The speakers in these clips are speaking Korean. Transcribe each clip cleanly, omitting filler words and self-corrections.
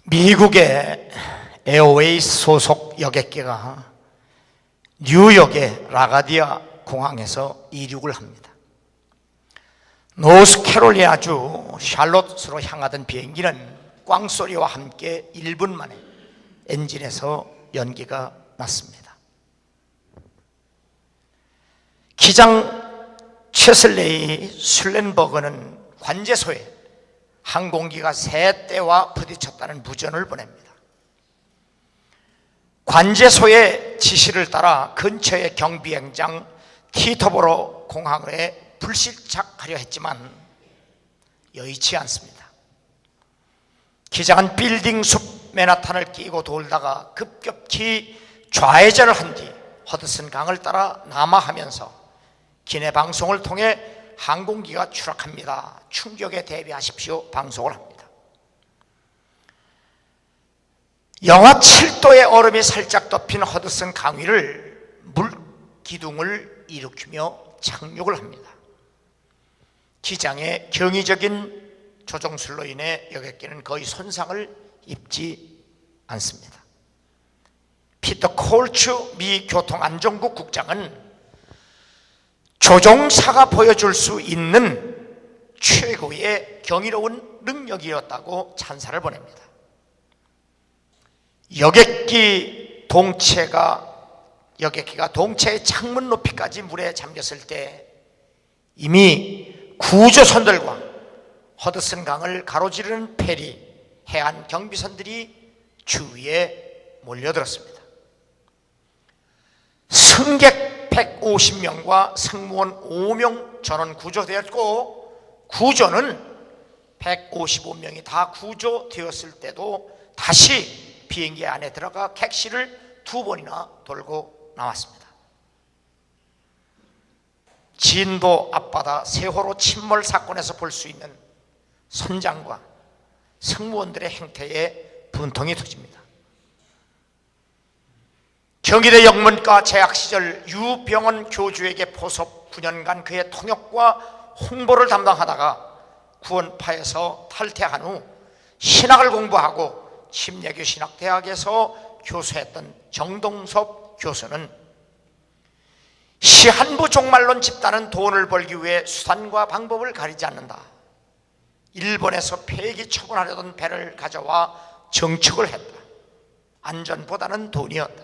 미국의 에어웨이스 소속 여객기가 뉴욕의 라가디아 공항에서 이륙을 합니다. 노스캐롤리아주 샬롯으로 향하던 비행기는 꽝소리와 함께 1분 만에 엔진에서 연기가 났습니다. 기장 최슬레이 술렌버그는 관제소에 항공기가 3대와 부딪혔다는 무전을 보냅니다. 관제소의 지시를 따라 근처의 경비행장 티터보로 공항에 불시착하려 했지만 여의치 않습니다. 기장은 빌딩 숲 맨하탄을 끼고 돌다가 급격히 좌회전을 한 뒤 허드슨 강을 따라 남하하면서 기내 방송을 통해 항공기가 추락합니다. 충격에 대비하십시오. 방송을 합니다. 영하 7도의 얼음이 살짝 덮인 허드슨 강 위를 물기둥을 일으키며 착륙을 합니다. 기장의 경이적인 조종술로 인해 여객기는 거의 손상을 입지 않습니다. 피터 콜츠 미 교통안전국 국장은 조종사가 보여줄 수 있는 최고의 경이로운 능력이었다고 찬사를 보냅니다. 여객기가 동체의 창문 높이까지 물에 잠겼을 때 이미 구조선들과 허드슨 강을 가로지르는 페리, 해안 경비선들이 주위에 몰려들었습니다. 승객 150명과 승무원 5명 전원 구조되었고, 구조는 155명이 다 구조되었을 때도 다시 비행기 안에 들어가 객실을 2번이나 돌고 나왔습니다. 진도 앞바다 세호로 침몰 사건에서 볼 수 있는 선장과 승무원들의 행태에 분통이 터집니다. 경희대 영문과 재학 시절 유병원 교주에게 포섭 9년간 그의 통역과 홍보를 담당하다가 구원파에서 탈퇴한 후 신학을 공부하고 침례교 신학대학에서 교수했던 정동섭 교수는 시한부 종말론 집단은 돈을 벌기 위해 수단과 방법을 가리지 않는다. 일본에서 폐기 처분하려던 배를 가져와 정축을 했다. 안전보다는 돈이었다.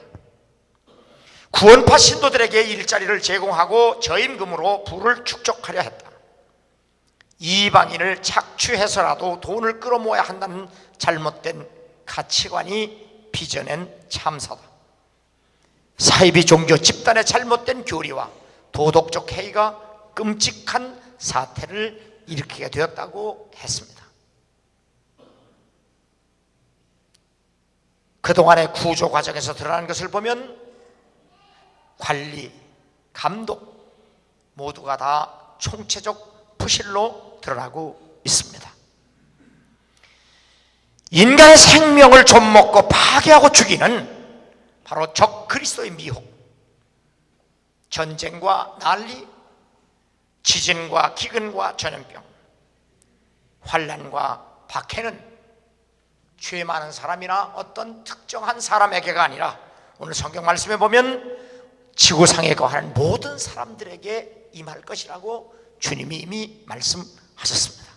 구원파 신도들에게 일자리를 제공하고 저임금으로 부를 축적하려 했다. 이방인을 착취해서라도 돈을 끌어모아야 한다는 잘못된 가치관이 빚어낸 참사다. 사이비 종교 집단의 잘못된 교리와 도덕적 해이가 끔찍한 사태를 일으키게 되었다고 했습니다. 그동안의 구조 과정에서 드러난 것을 보면 관리, 감독 모두가 다 총체적 부실로 드러나고 있습니다. 인간의 생명을 좀먹고 파괴하고 죽이는 바로 적 그리스도의 미혹, 전쟁과 난리, 지진과 기근과 전염병, 환난과 박해는 죄 많은 사람이나 어떤 특정한 사람에게가 아니라 오늘 성경 말씀에 보면 지구상에 거하는 모든 사람들에게 임할 것이라고 주님이 이미 말씀하셨습니다.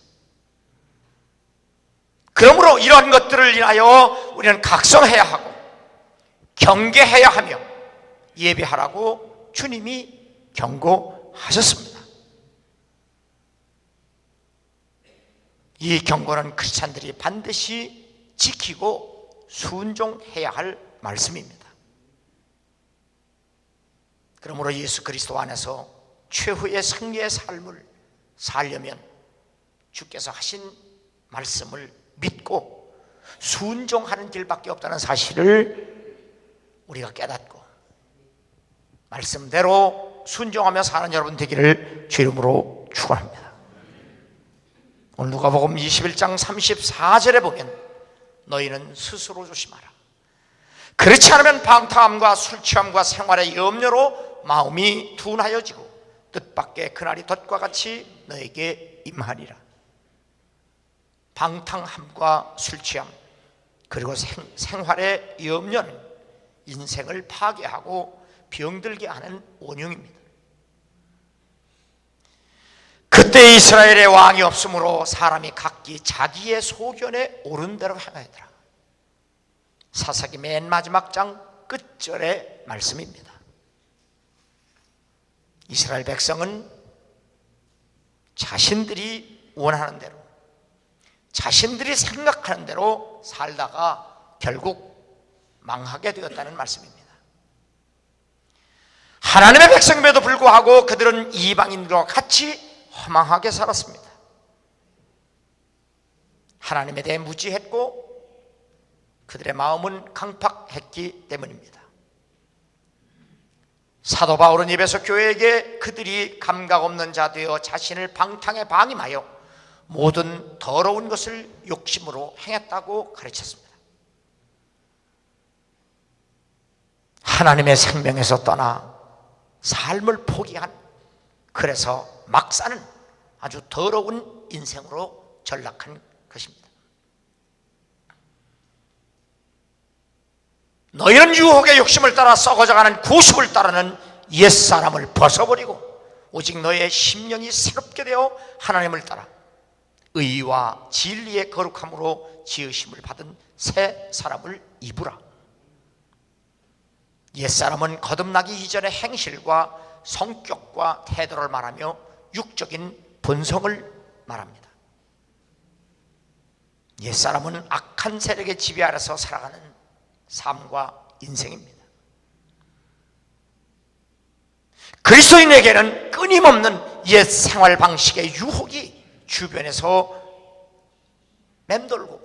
그러므로 이러한 것들을 인하여 우리는 각성해야 하고 경계해야 하며 예배하라고 주님이 경고하셨습니다. 이 경고는 크리스찬들이 반드시 지키고 순종해야 할 말씀입니다. 그러므로 예수 그리스도 안에서 최후의 승리의 삶을 살려면 주께서 하신 말씀을 믿고 순종하는 길밖에 없다는 사실을 우리가 깨닫고 말씀대로 순종하며 사는 여러분 되기를 주 이름으로 축원합니다. 오늘 누가복음 21장 34절에 보면 너희는 스스로 조심하라. 그렇지 않으면 방탕함과 술취함과 생활의 염려로 마음이 둔하여지고 뜻밖의 그날이 덫과 같이 너에게 임하리라. 방탕함과 술취함, 그리고 생활의 염려는 인생을 파괴하고 병들게 하는 원흉입니다. 그때 이스라엘의 왕이 없으므로 사람이 각기 자기의 소견에 옳은 대로 행하더라. 사사기 맨 마지막 장 끝절의 말씀입니다. 이스라엘 백성은 자신들이 원하는 대로, 자신들이 생각하는 대로 살다가 결국 망하게 되었다는 말씀입니다. 하나님의 백성임에도 불구하고 그들은 이방인들과 같이 허망하게 살았습니다. 하나님에 대해 무지했고 그들의 마음은 강팍했기 때문입니다. 사도 바울은 에베소 교회에게 그들이 감각 없는 자 되어 자신을 방탕에 방임하여 모든 더러운 것을 욕심으로 행했다고 가르쳤습니다. 하나님의 생명에서 떠나 삶을 포기한, 그래서 막 사는 아주 더러운 인생으로 전락한 것입니다. 너희는 유혹의 욕심을 따라 썩어져가는 구습을 따르는 옛사람을 벗어버리고 오직 너희의 심령이 새롭게 되어 하나님을 따라 의와 진리의 거룩함으로 지으심을 받은 새 사람을 입으라. 옛사람은 거듭나기 이전의 행실과 성격과 태도를 말하며 육적인 본성을 말합니다. 옛사람은 악한 세력의 지배 아래서 살아가는 삶과 인생입니다. 그리스도인에게는 끊임없는 옛 생활 방식의 유혹이 주변에서 맴돌고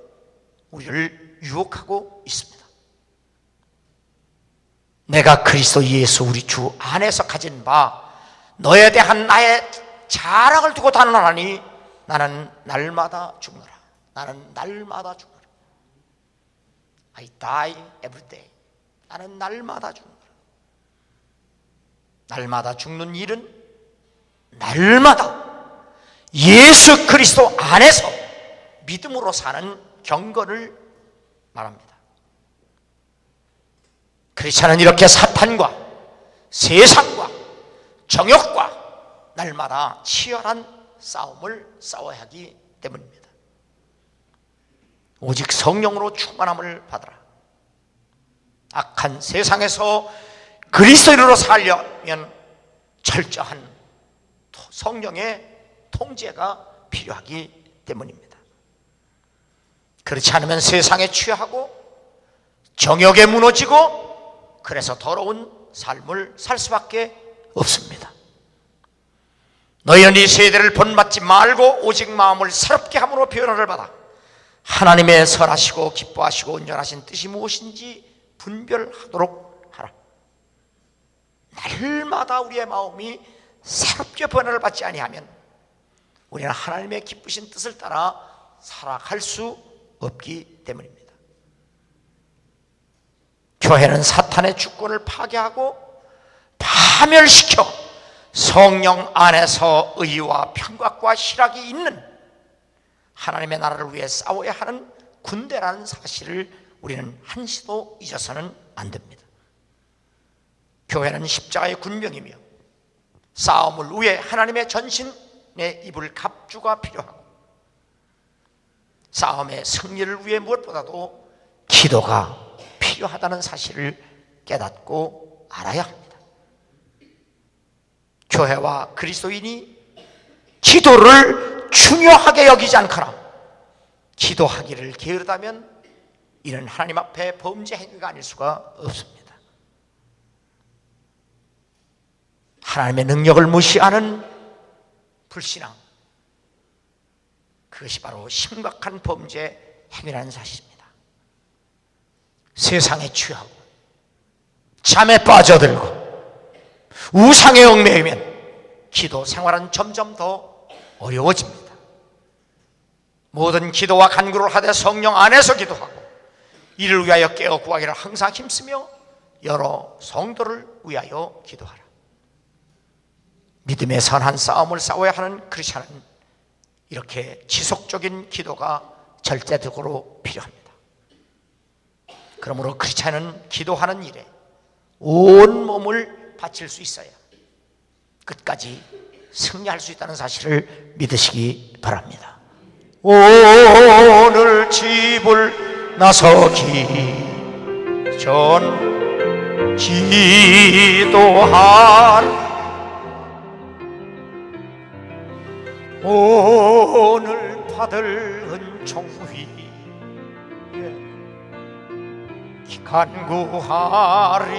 우리를 유혹하고 있습니다. 내가 그리스도 예수 우리 주 안에서 가진 바 너에 대한 나의 자랑을 두고 단언하니 나는 날마다 죽노라. 나는 날마다 죽노라. I die every day. 나는 날마다 죽노라. 날마다 죽는 일은 날마다 예수 그리스도 안에서 믿음으로 사는 경건을 말합니다. 크리스찬은 이렇게 사탄과 세상과 정욕과 날마다 치열한 싸움을 싸워야 하기 때문입니다. 오직 성령으로 충만함을 받으라. 악한 세상에서 그리스도인으로 살려면 철저한 성령의 통제가 필요하기 때문입니다. 그렇지 않으면 세상에 취하고 정욕에 무너지고 그래서 더러운 삶을 살 수밖에 없습니다. 너희는 이 세대를 본받지 말고 오직 마음을 새롭게 함으로 변화를 받아 하나님의 선하시고 기뻐하시고 온전하신 뜻이 무엇인지 분별하도록 하라. 날마다 우리의 마음이 새롭게 변화를 받지 아니하면 우리는 하나님의 기쁘신 뜻을 따라 살아갈 수 없기 때문입니다. 교회는 사탄의 주권을 파괴하고 파멸시켜 성령 안에서 의와 평강과 희락이 있는 하나님의 나라를 위해 싸워야 하는 군대라는 사실을 우리는 한시도 잊어서는 안 됩니다. 교회는 십자가의 군병이며 싸움을 위해 하나님의 전신에 입을 갑주가 필요하고 싸움의 승리를 위해 무엇보다도 기도가 필요하다는 사실을 깨닫고 알아야 합니다. 교회와 그리스도인이 기도를 중요하게 여기지 않거나 기도하기를 게으르다면 이는 하나님 앞에 범죄 행위가 아닐 수가 없습니다. 하나님의 능력을 무시하는 불신앙, 그것이 바로 심각한 범죄 행위라는 사실입니다. 세상에 취하고 잠에 빠져들고 우상에 얽매이면 기도 생활은 점점 더 어려워집니다. 모든 기도와 간구를 하되 성령 안에서 기도하고 이를 위하여 깨어 구하기를 항상 힘쓰며 여러 성도를 위하여 기도하라. 믿음의 선한 싸움을 싸워야 하는 크리스찬은 이렇게 지속적인 기도가 절대적으로 필요합니다. 그러므로 크리스찬은 기도하는 일에 온 몸을 바칠 수 있어야 끝까지 승리할 수 있다는 사실을 믿으시기 바랍니다. 오늘 집을 나서기 전 기도하리. 오늘 받을 은총 위에 간구하리라.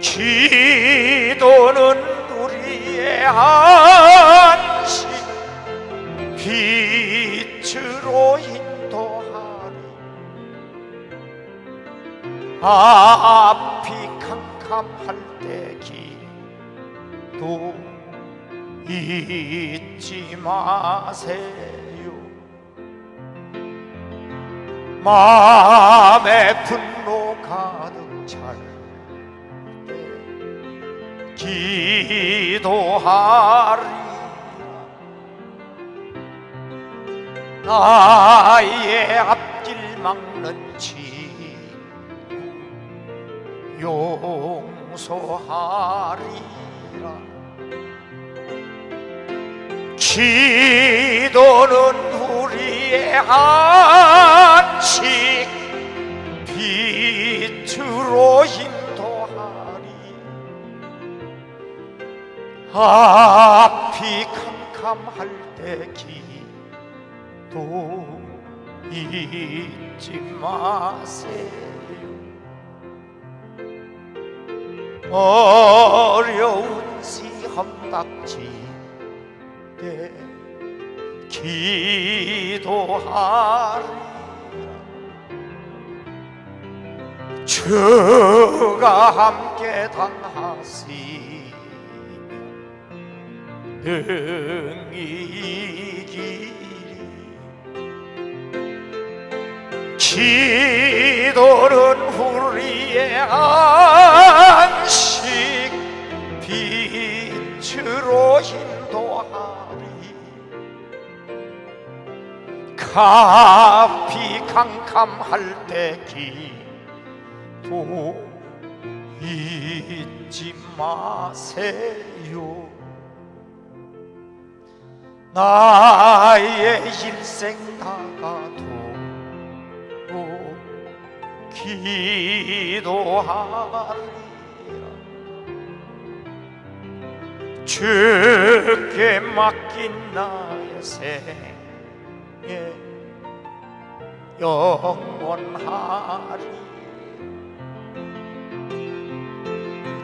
기도는 우리의 안식 빛으로 인도하리. 앞이 캄캄할 때 기도 잊지 마세요. 마음에 분노 가득 찰 때 기도하리라. 나의 앞길 막는 친구 용서하리라. 기도는 우리의 안식 빛으로 인도하리. 앞이 캄캄할 때 기도 잊지 마세요. 어려운 시험닥칠 때 기도하리라. 주가 함께 당하시며 능히 이기리. 기도는 우리의 안식 빛으로 인도하리. 앞이 캄캄할 때 기도 잊지 마세요. 나의 일생 다가도 기도하리라. 주께 맡긴 나의 생애 영원하리.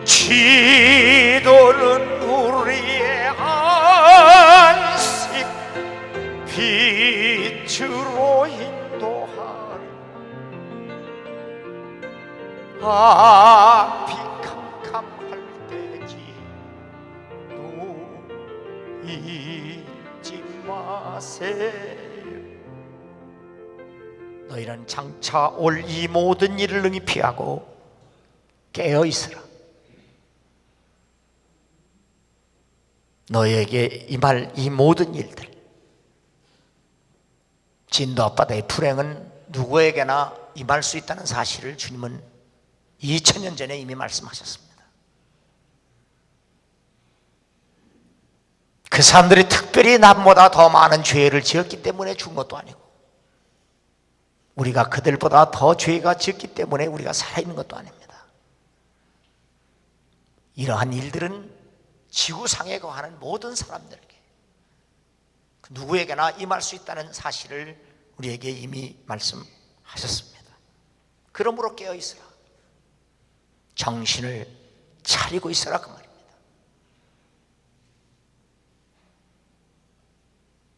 기도는 우리의 안식 빛으로 인도하리. 앞이 캄캄할 때 기도 잊지 마세요. 너희는 장차 올 이 모든 일을 능히 피하고 깨어있으라. 너희에게 임할 이 모든 일들, 진도 앞바다의 불행은 누구에게나 임할 수 있다는 사실을 주님은 2000년 전에 이미 말씀하셨습니다. 그 사람들이 특별히 남보다 더 많은 죄를 지었기 때문에 죽은 것도 아니고, 우리가 그들보다 더 죄가 지었기 때문에 우리가 살아있는 것도 아닙니다. 이러한 일들은 지구상에 거하는 모든 사람들에게, 누구에게나 임할 수 있다는 사실을 우리에게 이미 말씀하셨습니다. 그러므로 깨어있으라. 정신을 차리고 있으라, 그 말입니다.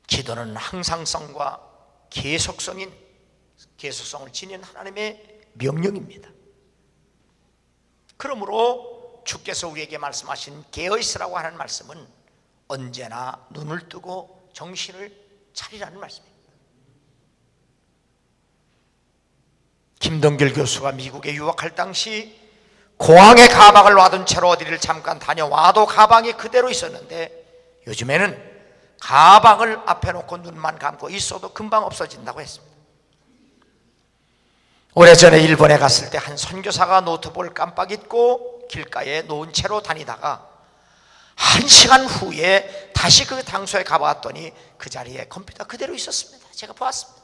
기도는 항상성과 계속성을 지닌 하나님의 명령입니다. 그러므로 주께서 우리에게 말씀하신 깨어있으라고 하는 말씀은 언제나 눈을 뜨고 정신을 차리라는 말씀입니다. 김동길 교수가 미국에 유학할 당시 공항에 가방을 놔둔 채로 어디를 잠깐 다녀와도 가방이 그대로 있었는데, 요즘에는 가방을 앞에 놓고 눈만 감고 있어도 금방 없어진다고 했습니다. 오래전에 일본에 갔을 때 한 선교사가 노트북을 깜빡 잊고 길가에 놓은 채로 다니다가 1시간 후에 다시 그 장소에 가봤더니 그 자리에 컴퓨터 그대로 있었습니다. 제가 보았습니다.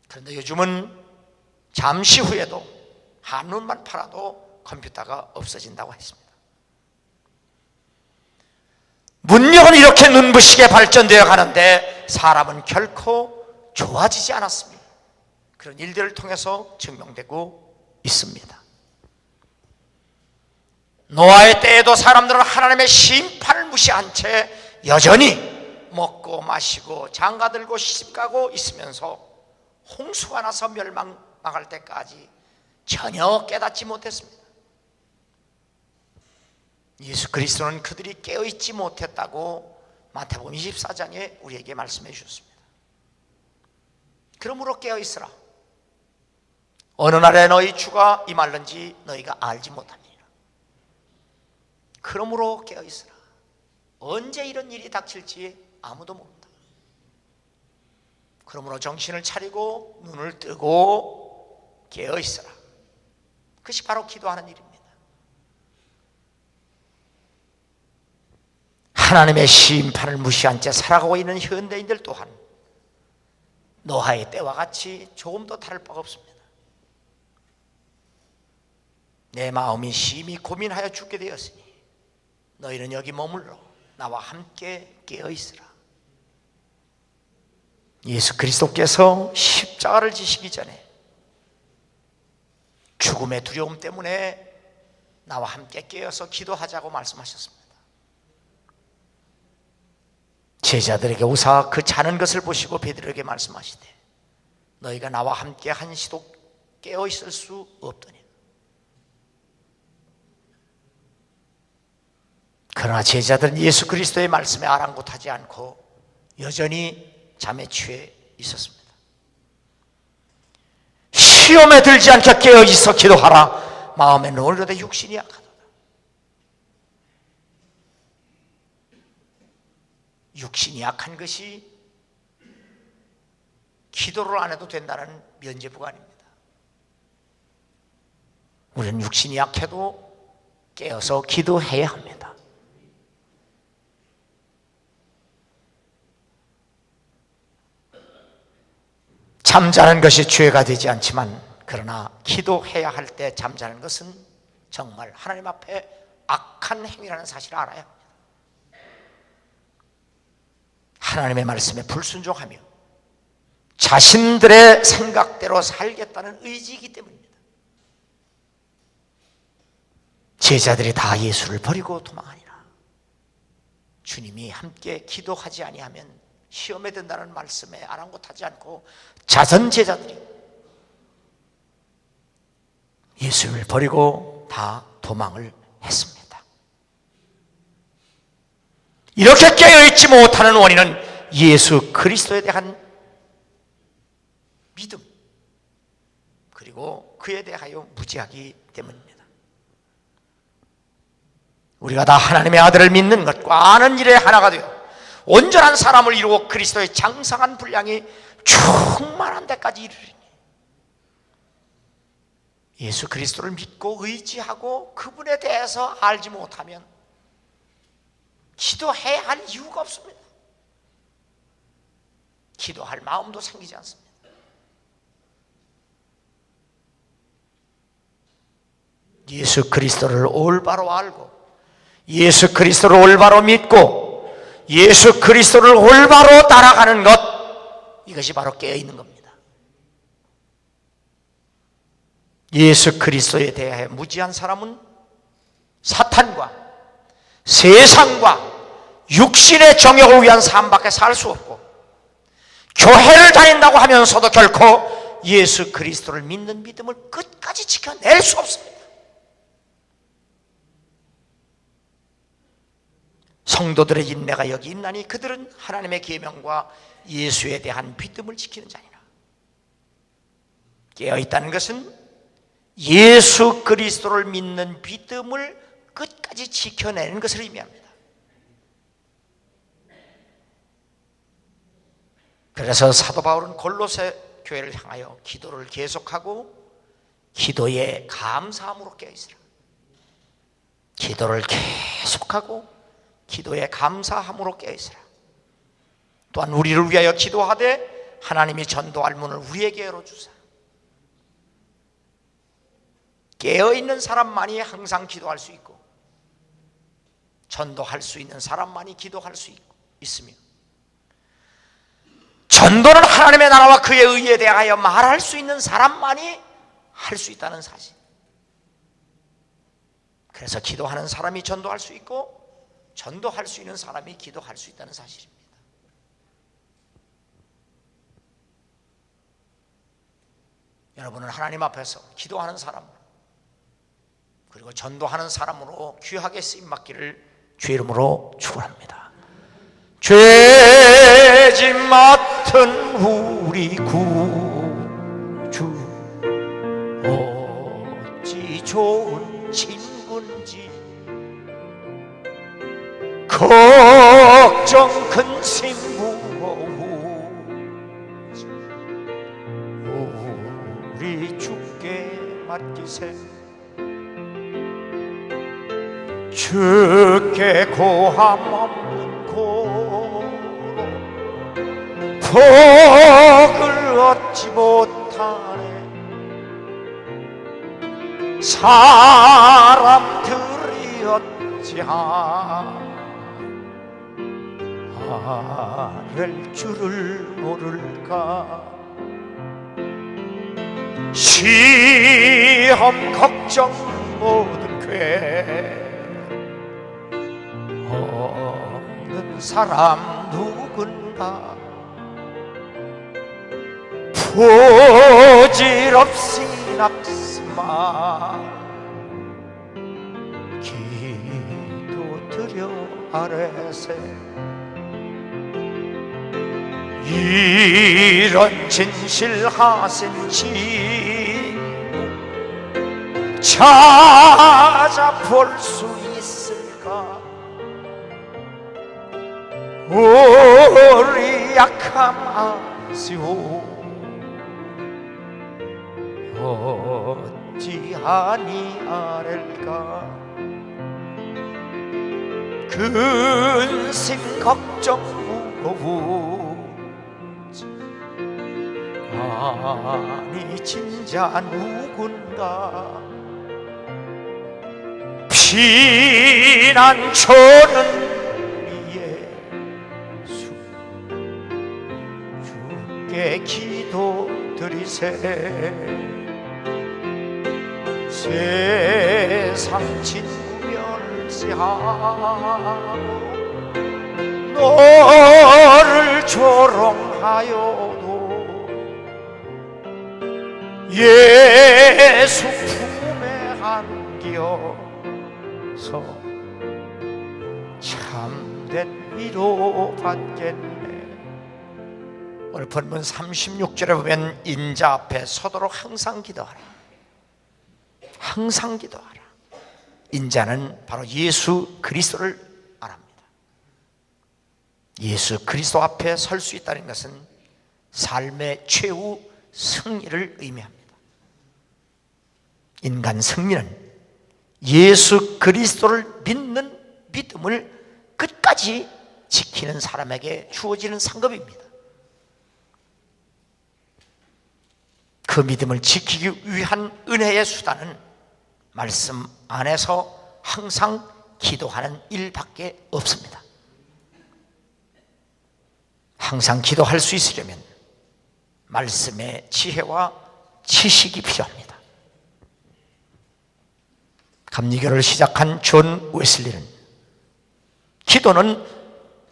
그런데 요즘은 잠시 후에도 한눈만 팔아도 컴퓨터가 없어진다고 했습니다. 문명은 이렇게 눈부시게 발전되어 가는데 사람은 결코 좋아지지 않았습니다. 그런 일들을 통해서 증명되고 있습니다. 노아의 때에도 사람들은 하나님의 심판을 무시한 채 여전히 먹고 마시고 장가들고 시집가고 있으면서 홍수가 나서 멸망할 때까지 전혀 깨닫지 못했습니다. 예수 그리스도는 그들이 깨어있지 못했다고 마태복음 24장에 우리에게 말씀해 주셨습니다. 그러므로 깨어있으라. 어느 날에 너희 주가 임할는지 너희가 알지 못하니라. 그러므로 깨어있으라. 언제 이런 일이 닥칠지 아무도 모른다. 그러므로 정신을 차리고 눈을 뜨고 깨어있으라. 그것이 바로 기도하는 일입니다. 하나님의 심판을 무시한 채 살아가고 있는 현대인들 또한 노아의 때와 같이 조금도 다를 바가 없습니다. 내 마음이 심히 고민하여 죽게 되었으니 너희는 여기 머물러 나와 함께 깨어있으라. 예수 그리스도께서 십자가를 지시기 전에 죽음의 두려움 때문에 나와 함께 깨어서 기도하자고 말씀하셨습니다. 제자들에게 오사 그 자는 것을 보시고 베드로에게 말씀하시되 너희가 나와 함께 한시도 깨어있을 수 없더니. 그러나 제자들은 예수 그리스도의 말씀에 아랑곳하지 않고 여전히 잠에 취해 있었습니다. 시험에 들지 않게 깨어있어 기도하라. 마음에 놀라되 육신이 약하도다. 육신이 약한 것이 기도를 안 해도 된다는 면죄부가 아닙니다. 우리는 육신이 약해도 깨어서 기도해야 합니다. 잠자는 것이 죄가 되지 않지만 그러나 기도해야 할 때 잠자는 것은 정말 하나님 앞에 악한 행위라는 사실을 알아야 합니다. 하나님의 말씀에 불순종하며 자신들의 생각대로 살겠다는 의지이기 때문입니다. 제자들이 다 예수를 버리고 도망하니라. 주님이 함께 기도하지 아니하면 시험에 든다는 말씀에 아랑곳하지 않고 자선 제자들이 예수를 버리고 다 도망을 했습니다. 이렇게 깨어있지 못하는 원인은 예수 그리스도에 대한 믿음 그리고 그에 대하여 무지하기 때문입니다. 우리가 다 하나님의 아들을 믿는 것과 아는 일에 하나가 되어 온전한 사람을 이루고 그리스도의 장성한 분량이 충만한 데까지 이르리니 예수 그리스도를 믿고 의지하고 그분에 대해서 알지 못하면 기도해야 할 이유가 없습니다. 기도할 마음도 생기지 않습니다. 예수 그리스도를 올바로 알고 예수 그리스도를 올바로 믿고 예수 그리스도를 올바로 따라가는 것, 이것이 바로 깨어있는 겁니다. 예수 그리스도에 대해 무지한 사람은 사탄과 세상과 육신의 정욕을 위한 삶밖에 살 수 없고 교회를 다닌다고 하면서도 결코 예수 그리스도를 믿는 믿음을 끝까지 지켜낼 수 없습니다. 성도들의 인내가 여기 있나니 그들은 하나님의 계명과 예수에 대한 믿음을 지키는 자니라. 깨어있다는 것은 예수 그리스도를 믿는 믿음을 끝까지 지켜내는 것을 의미합니다. 그래서 사도 바울은 골로새 교회를 향하여 기도를 계속하고 기도에 감사함으로 깨어있으라. 기도를 계속하고 기도에 감사함으로 깨어있으라. 또한 우리를 위하여 기도하되 하나님이 전도할 문을 우리에게 열어주사. 깨어있는 사람만이 항상 기도할 수 있고 전도할 수 있는 사람만이 기도할 수 있으며, 전도는 하나님의 나라와 그의 의에 대하여 말할 수 있는 사람만이 할 수 있다는 사실. 그래서 기도하는 사람이 전도할 수 있고 전도할 수 있는 사람이 기도할 수 있다는 사실입니다. 여러분은 하나님 앞에서 기도하는 사람으로 그리고 전도하는 사람으로 귀하게 쓰임받기를 주의 이름으로 축원합니다. 죄짐 맡은 우리 구주 어찌 좋은 친구인지, 걱정 근심 무호우지 우리 주께 맡기세. 주께 고함 없는 고로 복을 얻지 못하네. 사람들이 어찌하를 줄을 모를까. 시험 걱정 모든 없는 사람 누군가 부질없이 낙심하 기도드려 아래세. 이런 진실하신 친구 찾아볼 수 있을까. 우리 약함 아시오 어찌하니 아랠까. 근심 걱정 무거우지 아니 진짜 누군가. 피난처는 주께 기도드리세. 세상 친구 멸시하고 너를 조롱하여도 예수 품에 안겨서 참된 위로 받겠네. 오늘 본문 36절에 보면 인자 앞에 서도록 항상 기도하라. 항상 기도하라. 인자는 바로 예수 그리스도를 말합니다. 예수 그리스도 앞에 설 수 있다는 것은 삶의 최후 승리를 의미합니다. 인간 승리는 예수 그리스도를 믿는 믿음을 끝까지 지키는 사람에게 주어지는 상급입니다. 그 믿음을 지키기 위한 은혜의 수단은 말씀 안에서 항상 기도하는 일밖에 없습니다. 항상 기도할 수 있으려면 말씀의 지혜와 지식이 필요합니다. 감리교를 시작한 존 웨슬리는 기도는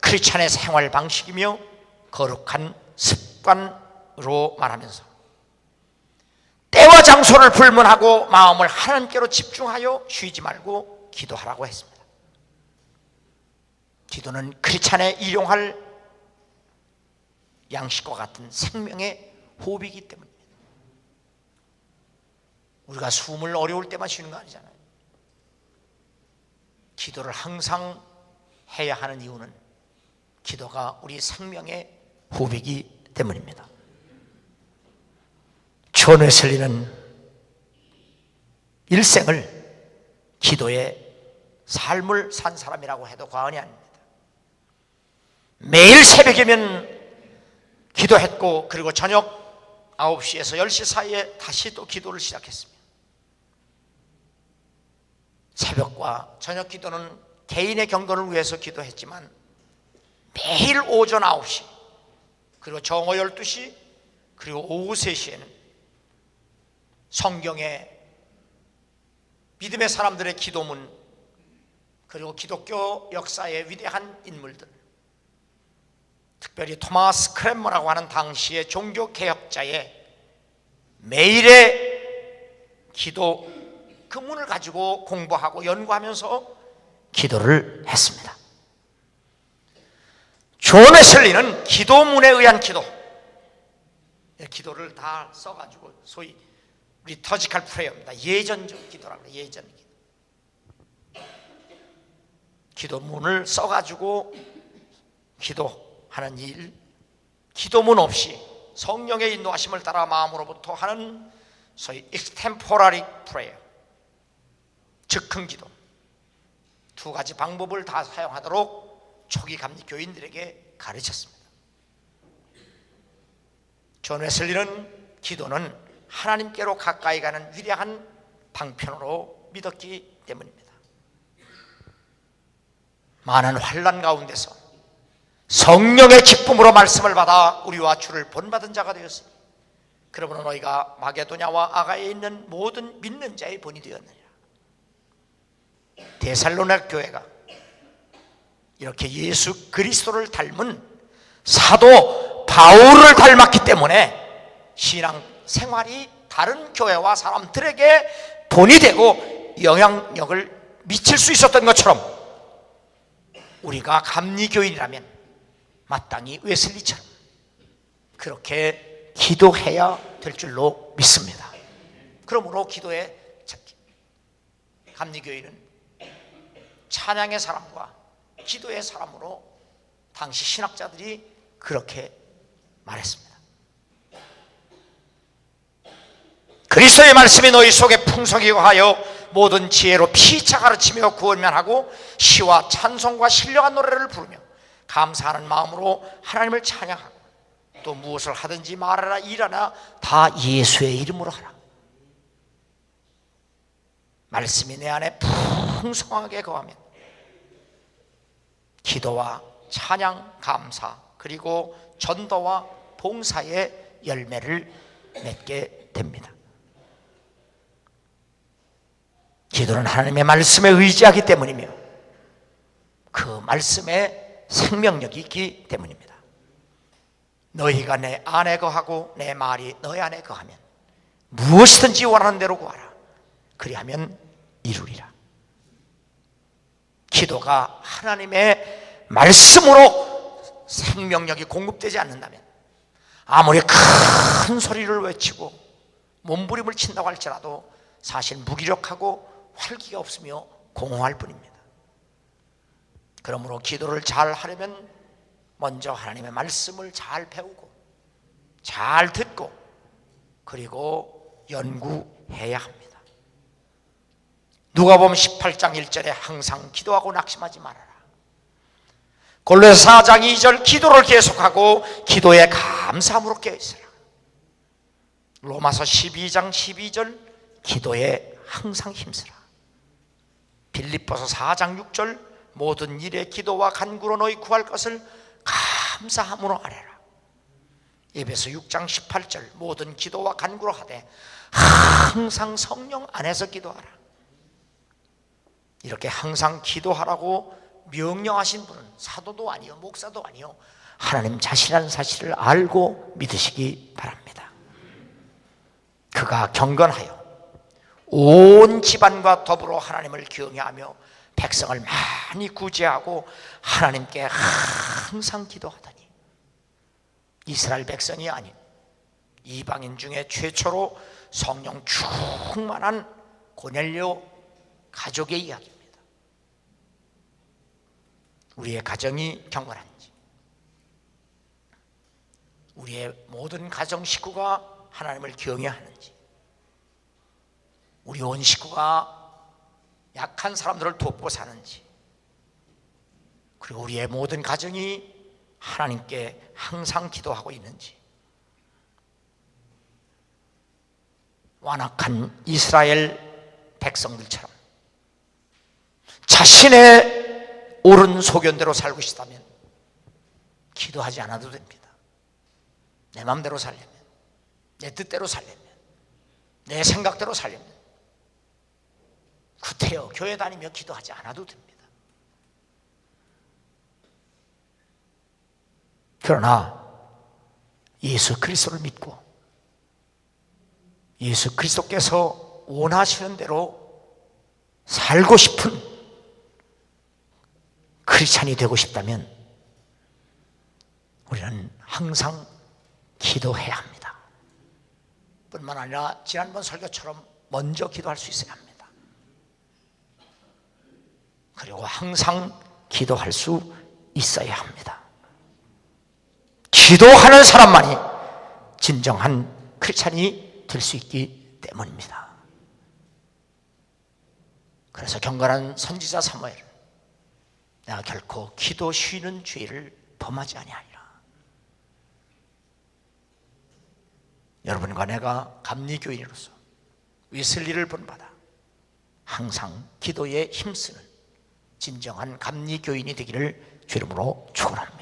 크리스찬의 생활 방식이며 거룩한 습관으로 말하면서 때와 장소를 불문하고 마음을 하나님께로 집중하여 쉬지 말고 기도하라고 했습니다. 기도는 크리스찬의 일용할 양식과 같은 생명의 호흡이기 때문입니다. 우리가 숨을 어려울 때만 쉬는 거 아니잖아요. 기도를 항상 해야 하는 이유는 기도가 우리 생명의 호흡이기 때문입니다. 존 웨슬리는 일생을 기도의 삶을 산 사람이라고 해도 과언이 아닙니다. 매일 새벽이면 기도했고, 그리고 저녁 9시에서 10시 사이에 다시 또 기도를 시작했습니다. 새벽과 저녁 기도는 개인의 경건을 위해서 기도했지만 매일 오전 9시, 그리고 정오 12시, 그리고 오후 3시에는 성경의 믿음의 사람들의 기도문, 그리고 기독교 역사의 위대한 인물들, 특별히 토마스 크랜머라고 하는 당시의 종교개혁자의 매일의 기도 그 문을 가지고 공부하고 연구하면서 기도를 했습니다. 존 웨슬리는 기도문에 의한 기도를 다 써가지고 소위 리터지컬 프레이어입니다. 예전적 기도라고 해요. 예전 기도. 기도문을 써가지고 기도하는 일, 기도문 없이 성령의 인도하심을 따라 마음으로부터 하는 소위 extemporary prayer, 즉흥 기도, 두 가지 방법을 다 사용하도록 초기 감리 교인들에게 가르쳤습니다. 존 웨슬리는 기도는 하나님께로 가까이 가는 위대한 방편으로 믿었기 때문입니다. 많은 환난 가운데서 성령의 기쁨으로 말씀을 받아 우리와 주를 본받은 자가 되었으니 그러므로 너희가 마게도냐와 아가야에 있는 모든 믿는 자의 본이 되었느니라. 데살로니가 교회가 이렇게 예수 그리스도를 닮은 사도 바울을 닮았기 때문에 신앙 생활이 다른 교회와 사람들에게 본이 되고 영향력을 미칠 수 있었던 것처럼 우리가 감리교인이라면 마땅히 웨슬리처럼 그렇게 기도해야 될 줄로 믿습니다. 그러므로 기도의 감리교인은 찬양의 사람과 기도의 사람으로 당시 신학자들이 그렇게 말했습니다. 그리스도의 말씀이 너희 속에 풍성히 거하여 모든 지혜로 피차 가르치며 구원면하고 시와 찬송과 신령한 노래를 부르며 감사하는 마음으로 하나님을 찬양하고 또 무엇을 하든지 말하라 일하나 다 예수의 이름으로 하라. 말씀이 내 안에 풍성하게 거하면 기도와 찬양, 감사, 그리고 전도와 봉사의 열매를 맺게 됩니다. 기도는 하나님의 말씀에 의지하기 때문이며 그 말씀에 생명력이 있기 때문입니다. 너희가 내 안에 거하고 내 말이 너희 안에 거하면 무엇이든지 원하는 대로 구하라. 그리하면 이루리라. 기도가 하나님의 말씀으로 생명력이 공급되지 않는다면 아무리 큰 소리를 외치고 몸부림을 친다고 할지라도 사실 무기력하고 활기가 없으며 공허할 뿐입니다. 그러므로 기도를 잘 하려면 먼저 하나님의 말씀을 잘 배우고 잘 듣고 그리고 연구해야 합니다. 누가복음 18장 1절에 항상 기도하고 낙심하지 말아라. 골로새 4장 2절 기도를 계속하고 기도에 감사함으로 깨어있으라. 로마서 12장 12절 기도에 항상 힘쓰라. 빌립보서 4장 6절 모든 일에 기도와 간구로 너희 구할 것을 감사함으로 아뢰라. 에베소 6장 18절 모든 기도와 간구로 하되 항상 성령 안에서 기도하라. 이렇게 항상 기도하라고 명령하신 분은 사도도 아니요 목사도 아니요 하나님 자신이라는 사실을 알고 믿으시기 바랍니다. 그가 경건하여 온 집안과 더불어 하나님을 경외하며 백성을 많이 구제하고 하나님께 항상 기도하더니 이스라엘 백성이 아닌 이방인 중에 최초로 성령 충만한 고넬료 가족의 이야기입니다. 우리의 가정이 경건한지, 우리의 모든 가정 식구가 하나님을 경외하는지, 우리 온 식구가 약한 사람들을 돕고 사는지, 그리고 우리의 모든 가정이 하나님께 항상 기도하고 있는지, 완악한 이스라엘 백성들처럼 자신의 옳은 소견대로 살고 싶다면 기도하지 않아도 됩니다. 내 마음대로 살려면, 내 뜻대로 살려면, 내 생각대로 살려면 구태여 교회 다니며 기도하지 않아도 됩니다. 그러나 예수 그리스도를 믿고 예수 그리스도께서 원하시는 대로 살고 싶은 크리스찬이 되고 싶다면 우리는 항상 기도해야 합니다. 뿐만 아니라 지난번 설교처럼 먼저 기도할 수 있어야 합니다. 그리고 항상 기도할 수 있어야 합니다. 기도하는 사람만이 진정한 크리스찬이 될 수 있기 때문입니다. 그래서 경건한 선지자 사무엘은 내가 결코 기도 쉬는 죄를 범하지 아니하리라. 여러분과 내가 감리교인으로서 웨슬리를 본받아 항상 기도에 힘쓰는 진정한 감리교인이 되기를 주님으로 축원합니다.